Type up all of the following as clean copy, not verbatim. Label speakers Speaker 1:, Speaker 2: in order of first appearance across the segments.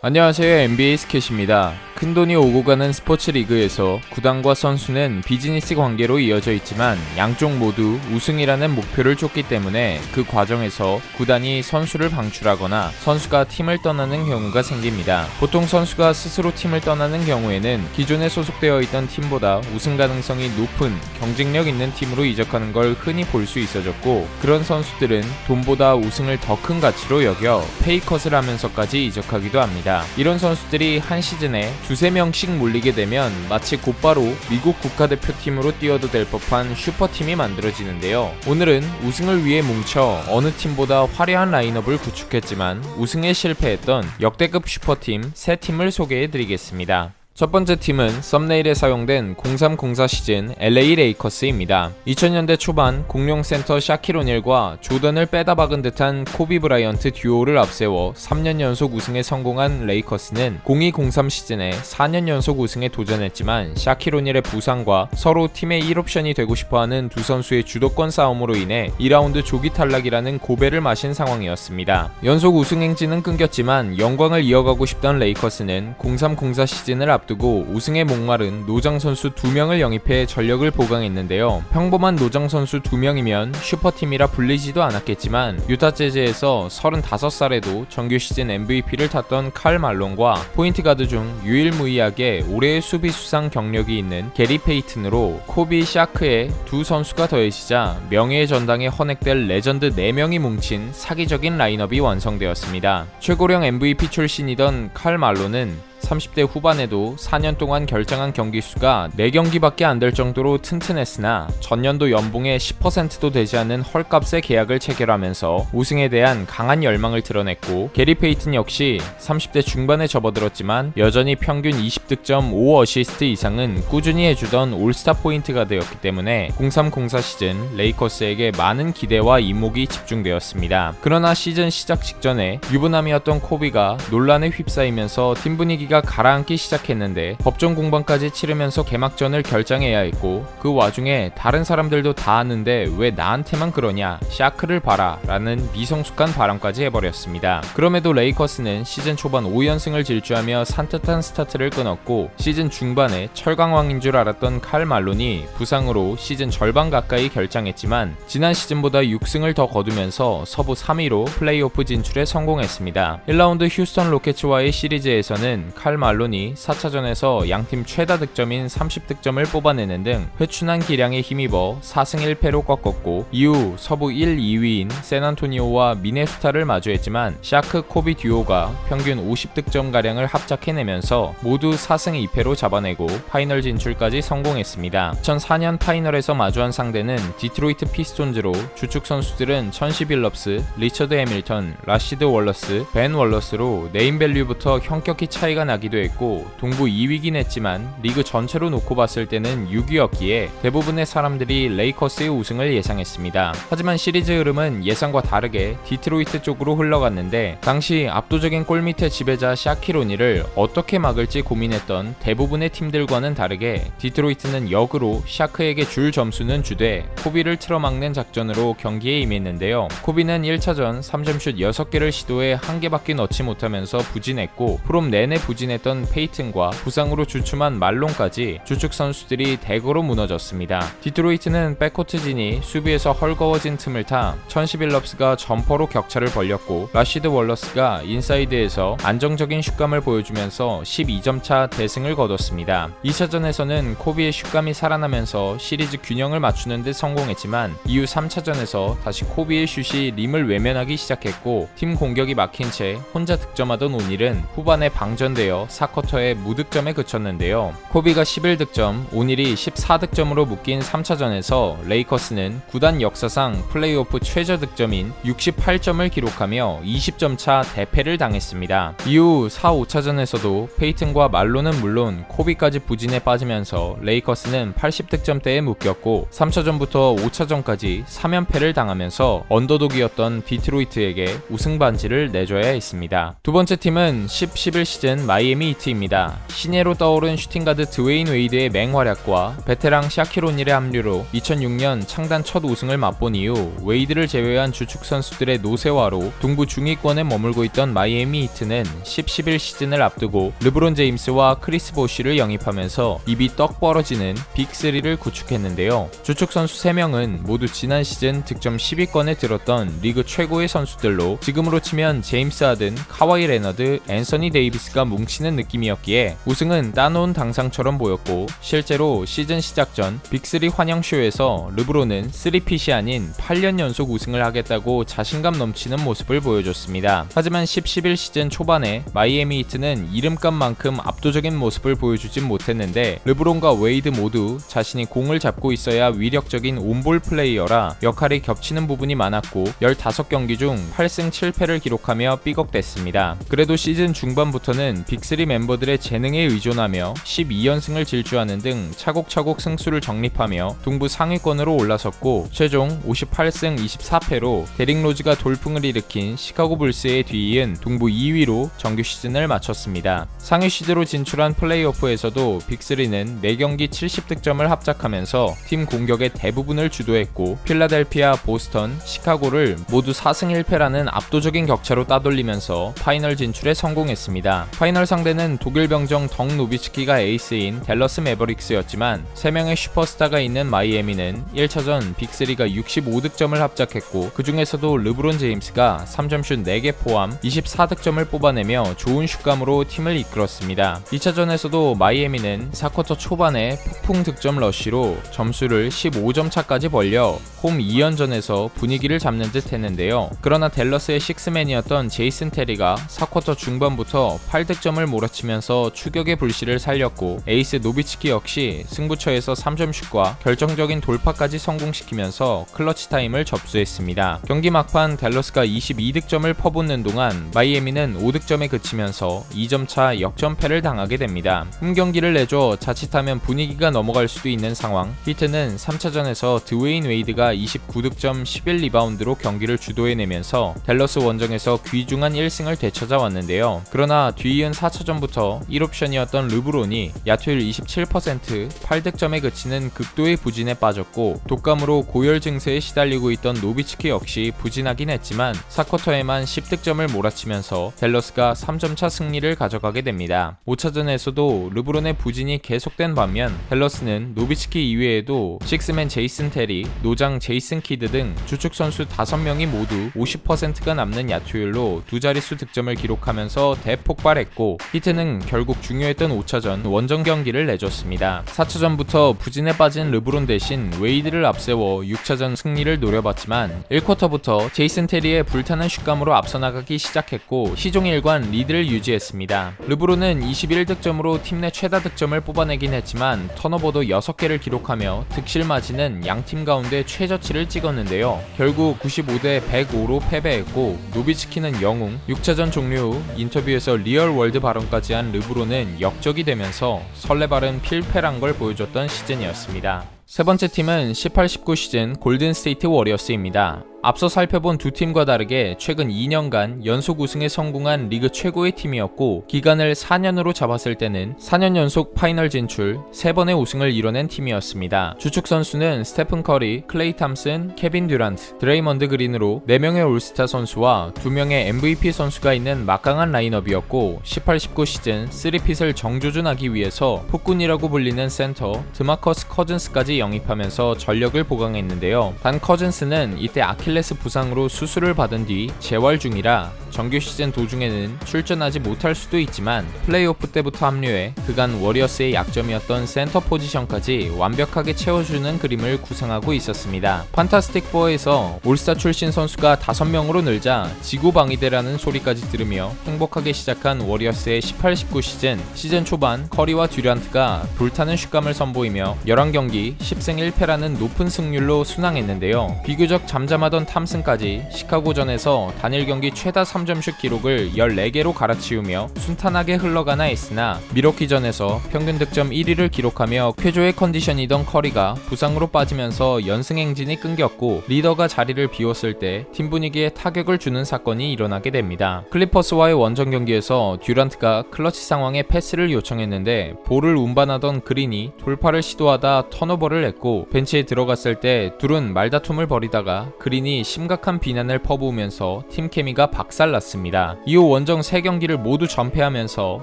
Speaker 1: 안녕하세요. NBA 스캣입니다. 큰돈이 오고 가는 스포츠 리그에서 구단과 선수는 비즈니스 관계로 이어져 있지만 양쪽 모두 우승이라는 목표를 쫓기 때문에 그 과정에서 구단이 선수를 방출하거나 선수가 팀을 떠나는 경우가 생깁니다. 보통 선수가 스스로 팀을 떠나는 경우에는 기존에 소속되어 있던 팀보다 우승 가능성이 높은 경쟁력 있는 팀으로 이적하는 걸 흔히 볼 수 있어졌고, 그런 선수들은 돈보다 우승을 더 큰 가치로 여겨 페이컷을 하면서까지 이적하기도 합니다. 이런 선수들이 한 시즌에 두세 명씩 몰리게 되면 마치 곧바로 미국 국가대표팀으로 뛰어도 될 법한 슈퍼팀이 만들어지는데요. 오늘은 우승을 위해 뭉쳐 어느 팀보다 화려한 라인업을 구축했지만 우승에 실패했던 역대급 슈퍼팀 3팀을 소개해드리겠습니다. 첫 번째 팀은 썸네일에 사용된 03-04 시즌 LA 레이커스입니다. 2000년대 초반 공룡 센터 샤킬 오닐과 조던을 빼다 박은 듯한 코비 브라이언트 듀오를 앞세워 3년 연속 우승에 성공한 레이커스는 02-03 시즌에 4년 연속 우승에 도전했지만 샤킬 오닐의 부상과 서로 팀의 1옵션이 되고 싶어하는 두 선수의 주도권 싸움으로 인해 2라운드 조기 탈락이라는 고배를 마신 상황이었습니다. 연속 우승 행진은 끊겼지만 영광을 이어가고 싶던 레이커스는 03-04 시즌을 앞두고 우승에 목마른 노장 선수 2명을 영입해 전력을 보강했는데요. 평범한 노장 선수 2명이면 슈퍼팀이라 불리지도 않았겠지만 유타 재즈에서 35살에도 정규 시즌 MVP를 탔던 칼 말론과 포인트 가드 중 유일무이하게 올해의 수비 수상 경력이 있는 게리 페이튼으로 코비 샤크의 두 선수가 더해지자 명예의 전당에 헌액될 레전드 4명이 뭉친 사기적인 라인업이 완성되었습니다. 최고령 MVP 출신이던 칼 말론은 30대 후반에도 4년 동안 결정한 경기 수가 4경기밖에 안 될 정도로 튼튼했으나 전년도 연봉의 10%도 되지 않는 헐값의 계약을 체결하면서 우승에 대한 강한 열망을 드러냈고, 게리 페이튼 역시 30대 중반에 접어들었지만 여전히 평균 20득점 5어시스트 이상은 꾸준히 해주던 올스타 포인트가 되었기 때문에 03-04 시즌 레이커스에게 많은 기대와 이목이 집중되었습니다. 그러나 시즌 시작 직전에 유부남이었던 코비가 논란에 휩싸이면서 팀 분위기가 가라앉기 시작했는데 법정 공방까지 치르면서 개막전을 결장해야 했고, 그 와중에 다른 사람들도 다 아는데 왜 나한테만 그러냐, 샤크를 봐라 라는 미성숙한 발언까지 해버렸습니다. 그럼에도 레이커스는 시즌 초반 5연승을 질주하며 산뜻한 스타트를 끊었고, 시즌 중반에 철강왕인 줄 알았던 칼 말론이 부상으로 시즌 절반 가까이 결장했지만 지난 시즌보다 6승을 더 거두면서 서부 3위로 플레이오프 진출에 성공했습니다. 1라운드 휴스턴 로켓츠와의 시리즈에서는 칼 말론이 4차전에서 양팀 최다 득점인 30득점을 뽑아내는 등 회춘한 기량에 힘입어 4승 1패로 꺾었고, 이후 서부 1, 2위인 샌안토니오와 미네소타를 마주했지만 샤크 코비 듀오가 평균 50득점가량을 합작해내면서 모두 4승 2패로 잡아내고 파이널 진출까지 성공했습니다. 2004년 파이널에서 마주한 상대는 디트로이트 피스톤즈로 주축 선수들은 천시 빌럽스, 리처드 해밀턴, 라시드 월러스, 벤 월러스로 네임밸류부터 현격히 차이가 나기도 했고, 동부 2위긴 했지만 리그 전체로 놓고 봤을 때는 6위였기에 대부분의 사람들이 레이커스의 우승을 예상했습니다. 하지만 시리즈 흐름은 예상과 다르게 디트로이트 쪽으로 흘러갔는데, 당시 압도적인 골밑의 지배자 샤킬 오닐을 어떻게 막을지 고민했던 대부분의 팀들과는 다르게 디트로이트는 역으로 샤크에게 줄 점수는 주되 코비를 틀어막는 작전으로 경기에 임했는데요. 코비는 1차전 3점슛 6개를 시도해 1개밖에 넣지 못하면서 부진했고, 프롬 내내 부진했던 페이튼과 부상으로 주춤한 말론까지 주축 선수들이 대거로 무너졌습니다. 디트로이트는 백코트진이 수비에서 헐거워진 틈을 타 천시 빌럽스가 점퍼로 격차를 벌렸고, 라시드 월러스가 인사이드에서 안정적인 슛감을 보여주면서 12점차 대승을 거뒀습니다. 2차전에서는 코비의 슛감이 살아나면서 시리즈 균형을 맞추는 데 성공했지만 이후 3차전에서 다시 코비의 슛이 림을 외면하기 시작했고, 팀 공격이 막힌 채 혼자 득점하던 오닐은 후반에 방전되어 4쿼터에 무득점에 그쳤는데요. 코비가 11득점, 오닐이 14득점으로 묶인 3차전에서 레이커스는 구단 역사상 플레이오프 최저 득점인 68점을 기록하며 20점 차 대패를 당했습니다. 이후 4, 5차전에서도 페이튼과 말론은 물론 코비까지 부진에 빠지면서 레이커스는 80득점대에 묶였고, 3차전부터 5차전까지 3연패를 당하면서 언더독이었던 디트로이트에게 우승 반지를 내줘야 했습니다. 두 번째 팀은 10-11 시즌 마이 마이애미 히트입니다. 신예로 떠오른 슈팅가드 드웨인 웨이드의 맹활약과 베테랑 샤킬 오닐의 합류로 2006년 창단 첫 우승을 맛본 이후 웨이드를 제외한 주축 선수들의 노쇠화로 동부 중위권에 머물고 있던 마이애미 히트는 10-11 시즌을 앞두고 르브론 제임스와 크리스 보쉬를 영입하면서 입이 떡 벌어지는 빅3를 구축했는데요. 주축 선수 3명은 모두 지난 시즌 득점 10위권에 들었던 리그 최고의 선수들로 지금으로 치면 제임스 하든, 카와이 레너드, 앤서니 데이비스가 뭉치는 느낌이었기에 우승은 따놓은 당상처럼 보였고, 실제로 시즌 시작 전 빅3 환영쇼에서 르브론은 3핏이 아닌 8년 연속 우승을 하겠다고 자신감 넘치는 모습을 보여줬습니다. 하지만 10-11 시즌 초반에 마이애미 히트는 이름값만큼 압도적인 모습을 보여주진 못했는데, 르브론과 웨이드 모두 자신이 공을 잡고 있어야 위력적인 온볼 플레이어라 역할이 겹치는 부분이 많았고 15경기 중 8승 7패를 기록하며 삐걱댔습니다. 그래도 시즌 중반부터는 빅3 멤버들의 재능에 의존하며 12연승을 질주하는 등 차곡차곡 승수를 정립하며 동부 상위권으로 올라섰고, 최종 58승 24패로 데릭 로즈가 돌풍을 일으킨 시카고 불스에 뒤이은 동부 2위로 정규 시즌을 마쳤습니다. 상위 시드로 진출한 플레이오프에서도 빅3는 4경기 70득점을 합작하면서 팀 공격의 대부분을 주도했고, 필라델피아, 보스턴, 시카고를 모두 4승 1패라는 압도적인 격차로 따돌리면서 파이널 진출에 성공했습니다. 파이널 상대는 독일 병정 덩 노비츠키가 에이스인 댈러스 매버릭스였지만 3명의 슈퍼스타가 있는 마이애미는 1차전 빅3가 65득점을 합작했고, 그 중에서도 르브론 제임스가 3점슛 4개 포함 24득점을 뽑아내며 좋은 슛감으로 팀을 이끌었습니다. 2차전에서도 마이애미는 4쿼터 초반에 폭풍 득점 러쉬로 점수를 15점 차까지 벌려 홈 2연전에서 분위기를 잡는 듯 했는데요. 그러나 댈러스의 식스맨이었던 제이슨 테리가 4쿼터 중반부터 8득점을 몰아치면서 추격의 불씨를 살렸고, 에이스 노비츠키 역시 승부처에서 3점슛과 결정적인 돌파까지 성공시키면서 클러치 타임을 접수했습니다. 경기 막판 댈러스가 22득점을 퍼붓는 동안 마이애미는 5득점에 그치면서 2점차 역전패를 당하게 됩니다. 홈경기를 내줘 자칫하면 분위기가 넘어갈 수도 있는 상황. 히트는 3차전에서 드웨인 웨이드가 29득점 11리바운드로 경기를 주도해내면서 댈러스 원정에서 귀중한 1승을 되찾아왔는데요. 그러나 뒤이은 4차전부터 1옵션이었던 르브론이 야투율 27%, 8득점에 그치는 극도의 부진에 빠졌고, 독감으로 고열 증세에 시달리고 있던 노비츠키 역시 부진하긴 했지만 4쿼터에만 10득점을 몰아치면서 댈러스가 3점차 승리를 가져가게 됩니다. 5차전에서도 르브론의 부진이 계속된 반면 댈러스는 노비츠키 이외에도 식스맨 제이슨 테리, 노장 제이슨 키드 등 주축 선수 5명이 모두 50%가 남는 야투율로 두 자릿수 득점을 기록하면서 대폭발했고, 히트는 결국 중요했던 5차전 원정 경기를 내줬습니다. 4차전부터 부진에 빠진 르브론 대신 웨이드를 앞세워 6차전 승리를 노려봤지만 1쿼터부터 제이슨 테리의 불타는 슛감으로 앞서 나가기 시작했고 시종일관 리드를 유지했습니다. 르브론은 21득점으로 팀 내 최다 득점을 뽑아내긴 했지만 턴오버도 6개를 기록하며 득실 마진은 양팀 가운데 최저치를 찍었는데요. 결국 95대 105로 패배했고, 노비츠키는 영웅, 6차전 종료 후 인터뷰에서 리얼월드 발언까지 한 르브론은 역적이 되면서 설레발은 필패란 걸 보여줬던 시즌이었습니다. 세 번째 팀은 18-19 시즌 골든 스테이트 워리어스입니다. 앞서 살펴본 두 팀과 다르게 최근 2년간 연속 우승에 성공한 리그 최고의 팀이었고, 기간을 4년으로 잡았을 때는 4년 연속 파이널 진출, 3번의 우승을 이뤄낸 팀이었습니다. 주축 선수는 스테픈 커리, 클레이 탐슨, 케빈 듀란트, 드레이먼드 그린으로 4명의 올스타 선수와 2명의 MVP 선수가 있는 막강한 라인업이었고, 18-19 시즌 3핏을 정조준하기 위해서 폭군이라고 불리는 센터 드마커스 커즌스까지 영입하면서 전력을 보강했는데요. 단 커즌스는 이때 아킬레스 부상으로 수술을 받은 뒤 재활 중이라 정규 시즌 도중에는 출전하지 못할 수도 있지만 플레이오프 때부터 합류해 그간 워리어스의 약점이었던 센터 포지션까지 완벽하게 채워주는 그림을 구상하고 있었습니다. 판타스틱 4에서 올스타 출신 선수가 5명으로 늘자 지구방위대라는 소리까지 들으며 행복하게 시작한 워리어스의 18-19 시즌 초반 커리와 듀란트가 불타는 슛감을 선보이며 11경기 10승 1패라는 높은 승률로 순항했는데요. 비교적 잠잠하던 클레이턴 탐슨까지 시카고전에서 단일 경기 최다 3점슛 기록을 14개로 갈아치우며 순탄하게 흘러가나 했으나 미러키전에서 평균 득점 1위를 기록하며 쾌조의 컨디션이던 커리가 부상으로 빠지면서 연승 행진이 끊겼고 리더가 자리를 비웠을 때 팀 분위기에 타격을 주는 사건이 일어나게 됩니다. 클리퍼스와의 원정 경기에서 듀란트가 클러치 상황에 패스를 요청했는데 볼을 운반하던 그린이 돌파를 시도하다 턴오버를 했고 벤치에 들어갔을 때 둘은 말다툼을 벌이다가 그린이 심각한 비난을 퍼부으면서 팀 케미가 박살났습니다. 이후 원정 3경기를 모두 전패하면서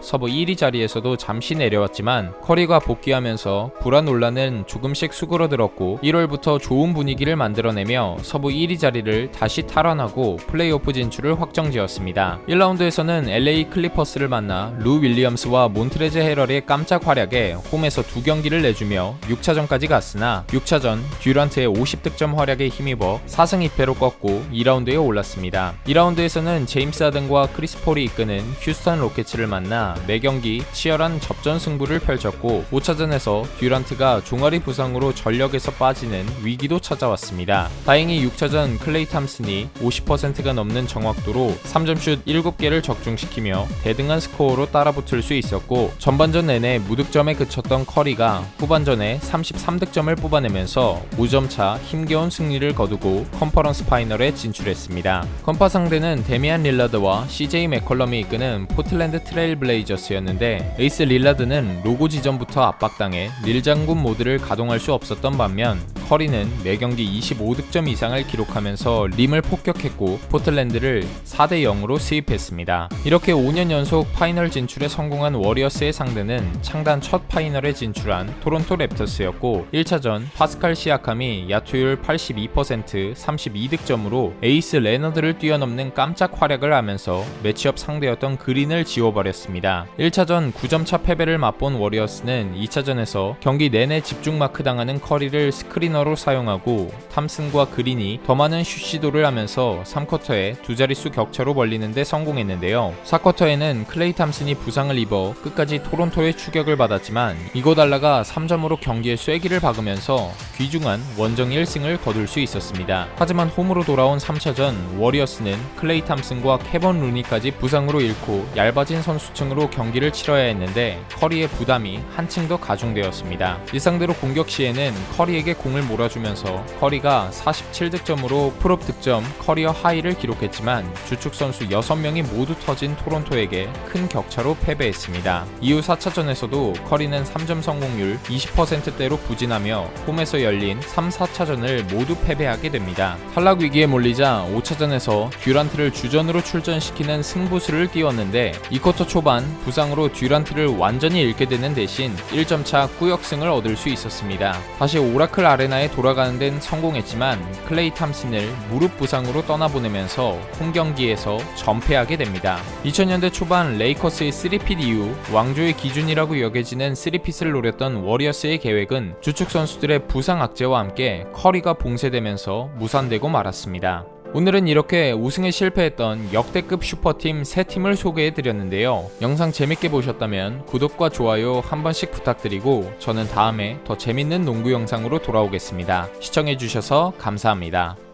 Speaker 1: 서부 1위 자리에서도 잠시 내려왔지만 커리가 복귀하면서 불안 논란은 조금씩 수그러들었고 1월부터 좋은 분위기를 만들어내며 서부 1위 자리를 다시 탈환하고 플레이오프 진출을 확정지었습니다. 1라운드에서는 LA 클리퍼스를 만나 루 윌리엄스와 몬트레즈 헤럴의 깜짝 활약에 홈에서 2경기를 내주며 6차전까지 갔으나 6차전 듀란트의 50득점 활약에 힘입어 4승 2패로 꺾고 2라운드에 올랐습니다. 2라운드에서는 제임스 하든과 크리스 폴이 이끄는 휴스턴 로켓츠를 만나 매경기 치열한 접전 승부를 펼쳤고 5차전에서 듀란트가 종아리 부상으로 전력에서 빠지는 위기도 찾아왔습니다. 다행히 6차전 클레이 탐슨이 50%가 넘는 정확도로 3점슛 7개를 적중시키며 대등한 스코어로 따라붙을 수 있었고 전반전 내내 무득점에 그쳤던 커리가 후반전에 33득점을 뽑아내면서 5점차 힘겨운 승리를 거두고 컨퍼런스 파이널에 진출했습니다. 컨파 상대는 데미안 릴라드와 CJ 맥컬럼이 이끄는 포틀랜드 트레일 블레이저스였는데 에이스 릴라드는 로고 지점부터 압박당해 릴장군 모드를 가동할 수 없었던 반면 커리는 매경기 25득점 이상을 기록하면서 림을 폭격했고 포틀랜드를 4대0으로 스윕했습니다. 이렇게 5년 연속 파이널 진출에 성공한 워리어스의 상대는 창단 첫 파이널에 진출한 토론토 랩터스였고 1차전 파스칼 시아캄이 야투율 82%, 32득점으로 에이스 레너드를 뛰어넘는 깜짝 활약을 하면서 매치업 상대였던 그린을 지워버렸습니다. 1차전 9점차 패배를 맛본 워리어스는 2차전에서 경기 내내 집중 마크 당하는 커리를 스크리너로 사용하고 탐슨과 그린이 더 많은 슛 시도를 하면서 3쿼터에 두 자릿수 격차로 벌리는데 성공했는데요. 4쿼터에는 클레이 탐슨이 부상을 입어 끝까지 토론토의 추격을 받았지만 이고달라가 3점으로 경기에 쐐기를 박으면서 귀중한 원정 1승을 거둘 수 있었습니다. 하지만 홈으로 돌아온 3차전 워리어스는 클레이 탐슨과 케번 루니까지 부상으로 잃고 얇아진 선수층으로 경기를 치러야 했는데 커리의 부담이 한층 더 가중되었습니다. 일상대로 공격 시에는 커리에게 공을 몰아주면서 커리가 47득점으로 프롭 득점 커리어 하이를 기록했지만 주축 선수 6명이 모두 터진 토론토에게 큰 격차로 패배했습니다. 이후 4차전에서도 커리는 3점 성공률 20%대로 부진하며 홈에서 열린 3, 4차전을 모두 패배하게 됩니다. 탈락 위기에 몰리자 5차전에서 듀란트를 주전으로 출전시키는 승부수를 띄웠는데 2쿼터 초반 부상으로 듀란트를 완전히 잃게 되는 대신 1점차 꾸역승을 얻을 수 있었습니다. 다시 오라클 아레나에 돌아가는 데는 성공했지만 클레이 탐슨을 무릎 부상으로 떠나보내면서 홈경기에서 전패하게 됩니다. 2000년대 초반 레이커스의 3핏 이후 왕조의 기준이라고 여겨지는 3핏을 노렸던 워리어스의 계획은 주축 선수들의 부상 악재와 함께 커리가 봉쇄되면서 무산되고 말았습니다. 오늘은 이렇게 우승에 실패했던 역대급 슈퍼팀 3팀을 소개해드렸는데요. 영상 재밌게 보셨다면 구독과 좋아요 한 번씩 부탁드리고 저는 다음에 더 재밌는 농구 영상으로 돌아오겠습니다. 시청해주셔서 감사합니다.